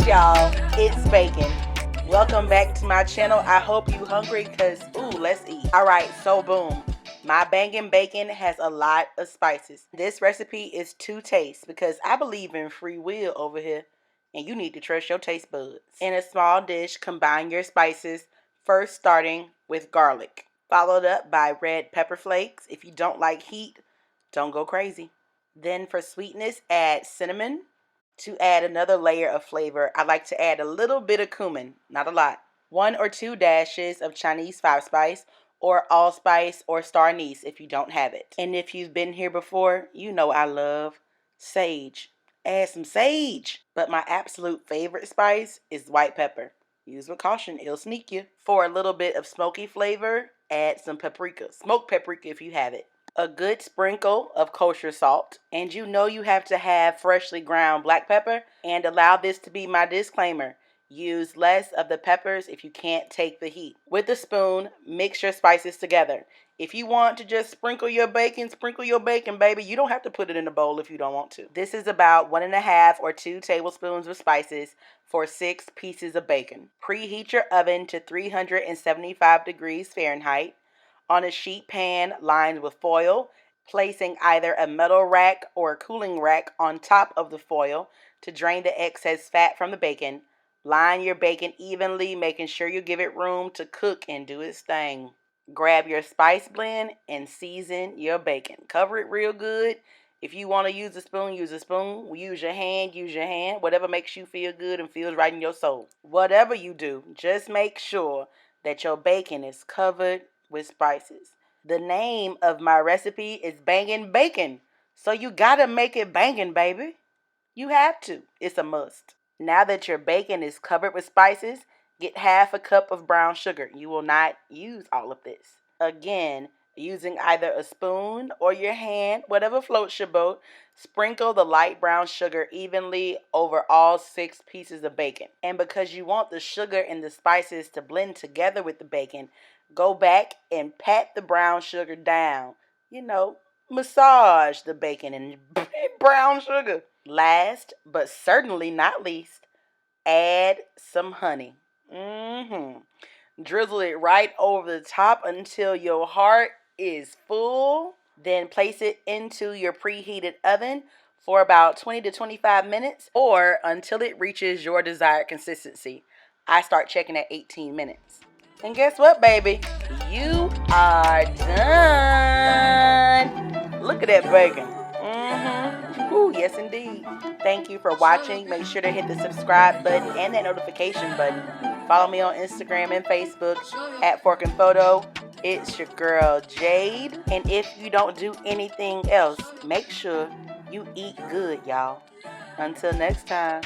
y'all, it's bacon. Welcome back to my channel. I hope you hungry because, ooh, let's eat. Alright, so boom. My bangin' bacon has a lot of spices. This recipe is to taste because I believe in free will over here. And you need to trust your taste buds. In a small dish, combine your spices, first starting with garlic. Followed up by red pepper flakes. If you don't like heat, don't go crazy. Then for sweetness, add cinnamon. To add another layer of flavor, I like to add a little bit of cumin, not a lot. 1 or 2 dashes of Chinese 5-spice or allspice or star anise if you don't have it. And if you've been here before, you know I love sage. Add some sage. But my absolute favorite spice is white pepper. Use with caution, it'll sneak you. For a little bit of smoky flavor, add some paprika. Smoked paprika if you have it. A good sprinkle of kosher salt, and you know you have to have freshly ground black pepper. And allow this to be my disclaimer: use less of the peppers if you can't take the heat. With a spoon, mix your spices together. If you want to just sprinkle your bacon, baby. You don't have to put it in a bowl if you don't want to. This is about 1.5 or 2 tablespoons of spices for 6 pieces of bacon. Preheat your oven to 375 degrees Fahrenheit. On a sheet pan lined with foil, placing either a metal rack or a cooling rack on top of the foil to drain the excess fat from the bacon. Line your bacon evenly, making sure you give it room to cook and do its thing. Grab your spice blend and season your bacon. Cover it real good. If you want to use a spoon, use a spoon. Use your hand, Whatever makes you feel good and feels right in your soul. Whatever you do, just make sure that your bacon is covered with spices. The name of my recipe is bangin' bacon, so you gotta make it bangin', baby. You have to. It's a must. Now that your bacon is covered with spices, get half a cup of brown sugar. You will not use all of this. Again, using either a spoon or your hand, whatever floats your boat, sprinkle the light brown sugar evenly over all 6 pieces of bacon. And because you want the sugar and the spices to blend together with the bacon, go back and pat the brown sugar down. Massage the bacon and brown sugar. Last, but certainly not least, add some honey. Drizzle it right over the top until your heart is full. Then place it into your preheated oven for about 20 to 25 minutes or until it reaches your desired consistency. I start checking at 18 minutes. And guess what, baby? You are done. Look at that bacon. Ooh, yes indeed. Thank you for watching. Make sure to hit the subscribe button and that notification button. Follow me on Instagram and Facebook at Fork and Photo. It's your girl Jade. And if you don't do anything else, make sure you eat good, y'all. Until next time.